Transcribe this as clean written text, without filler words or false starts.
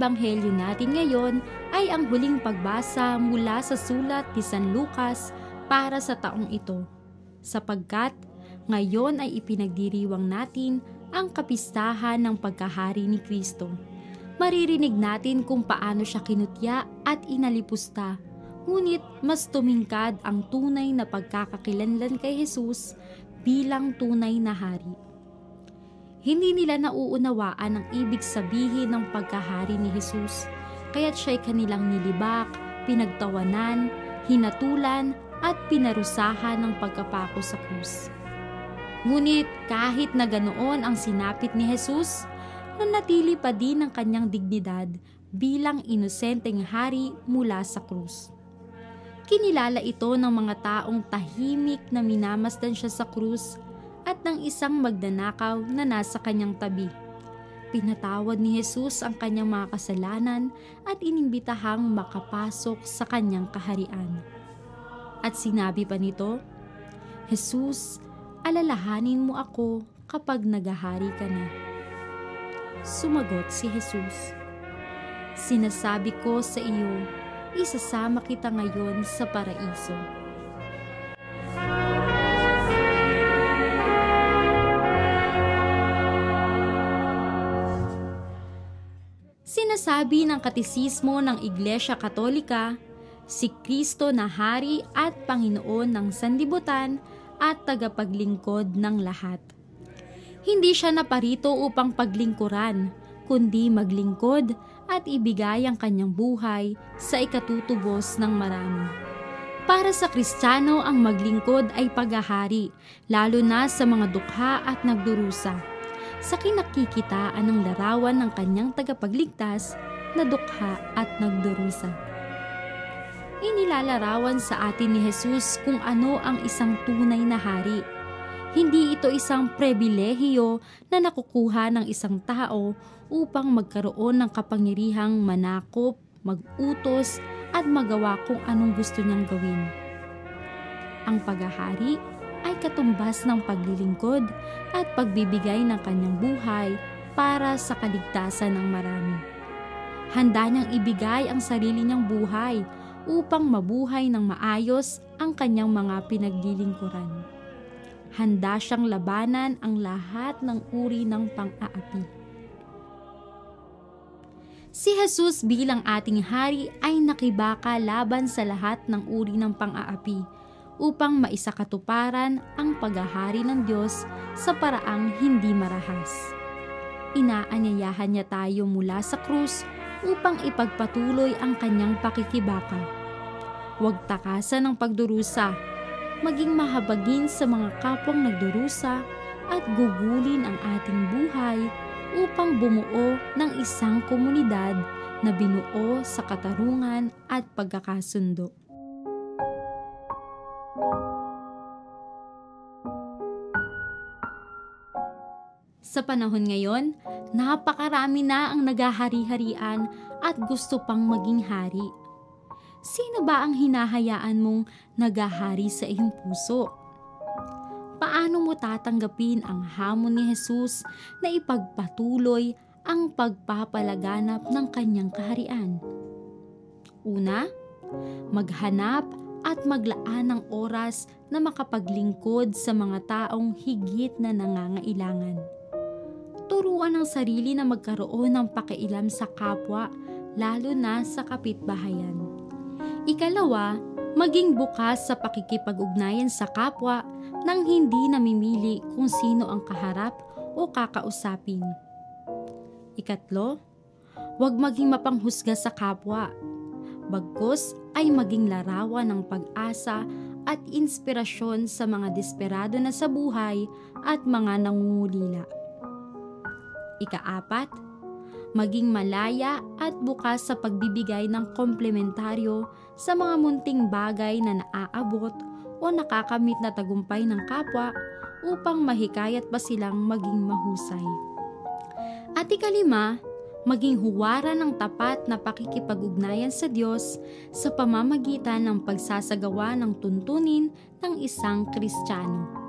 Ebanghelyo natin ngayon ay ang huling pagbasa mula sa sulat ni San Lucas para sa taong ito, sapagkat ngayon ay ipinagdiriwang natin ang kapistahan ng pagkahari ni Kristo. Maririnig natin kung paano siya kinutya at inalipusta, ngunit mas tumingkad ang tunay na pagkakakilanlan kay Jesus bilang tunay na hari. Hindi nila nauunawaan ang ibig sabihin ng pagkahari ni Jesus, kaya't siya'y kanilang nilibak, pinagtawanan, hinatulan at pinarusahan ng pagkapako sa krus. Ngunit kahit na ganoon ang sinapit ni Jesus, nanatili pa din ang kanyang dignidad bilang inosenteng hari mula sa krus. Kinilala ito ng mga taong tahimik na minamasdan siya sa krus at ng isang magnanakaw na nasa kanyang tabi. Pinatawad ni Jesus ang kanyang mga kasalanan at inimbitahang makapasok sa kanyang kaharian. At sinabi pa nito, "Jesus, alalahanin mo ako kapag naghahari ka na." Sumagot si Jesus, "Sinasabi ko sa iyo, isasama kita ngayon sa paraiso." Sinasabi ng Katekismo ng Iglesia Katolika, si Kristo na Hari at Panginoon ng sanlibutan at tagapaglingkod ng lahat. Hindi siya naparito upang paglingkuran, kundi maglingkod at ibigay ang kanyang buhay sa ikatutubos ng marami. Para sa Kristiyano, ang maglingkod ay paghahari, lalo na sa mga dukha at nagdurusa, sa kinakikitaan ng larawan ng kanyang tagapagligtas na dukha at nagdurusa. Inilalarawan sa atin ni Jesus kung ano ang isang tunay na hari. Hindi ito isang pribilehiyo na nakukuha ng isang tao upang magkaroon ng kapangyarihang manakop, mag-utos at magawa kung anong gusto niyang gawin. Ang paghahari ay katumbas ng paglilingkod at pagbibigay ng kanyang buhay para sa kaligtasan ng marami. Handa niyang ibigay ang sarili niyang buhay upang mabuhay ng maayos ang kanyang mga pinaglilingkuran. Handa siyang labanan ang lahat ng uri ng pang-aapi. Si Jesus bilang ating hari ay nakibaka laban sa lahat ng uri ng pang-aapi, upang maisakatuparan ang paghahari ng Diyos sa paraang hindi marahas. Inaanyayahan niya tayo mula sa krus upang ipagpatuloy ang kanyang pakikibaka. Huwag takasan ng pagdurusa, maging mahabagin sa mga kapwang nagdurusa at gugulin ang ating buhay upang bumuo ng isang komunidad na binuo sa katarungan at pagkakasundo. Sa panahon ngayon, napakarami na ang naghahari-harian at gusto pang maging hari. Sino ba ang hinahayaan mong naghahari sa iyong puso? Paano mo tatanggapin ang hamon ni Jesus na ipagpatuloy ang pagpapalaganap ng kanyang kaharian? Una, maghanap at maglaan ng oras na makapaglingkod sa mga taong higit na nangangailangan. Turuan ang sarili na magkaroon ng pakialam sa kapwa, lalo na sa kapitbahayan. Ikalawa, maging bukas sa pakikipag-ugnayan sa kapwa nang hindi namimili kung sino ang kaharap o kakausapin. Ikatlo, huwag maging mapanghusga sa kapwa. Bagkus ay maging larawan ng pag-asa at inspirasyon sa mga desperado na sa buhay at mga nangungulila. Ikaapat, maging malaya at bukas sa pagbibigay ng komplementaryo sa mga munting bagay na naaabot o nakakamit na tagumpay ng kapwa upang mahikayat pa silang maging mahusay. At ikalima, maging huwaran ng tapat na pakikipag-ugnayan sa Diyos sa pamamagitan ng pagsasagawa ng tuntunin ng isang Kristiyano.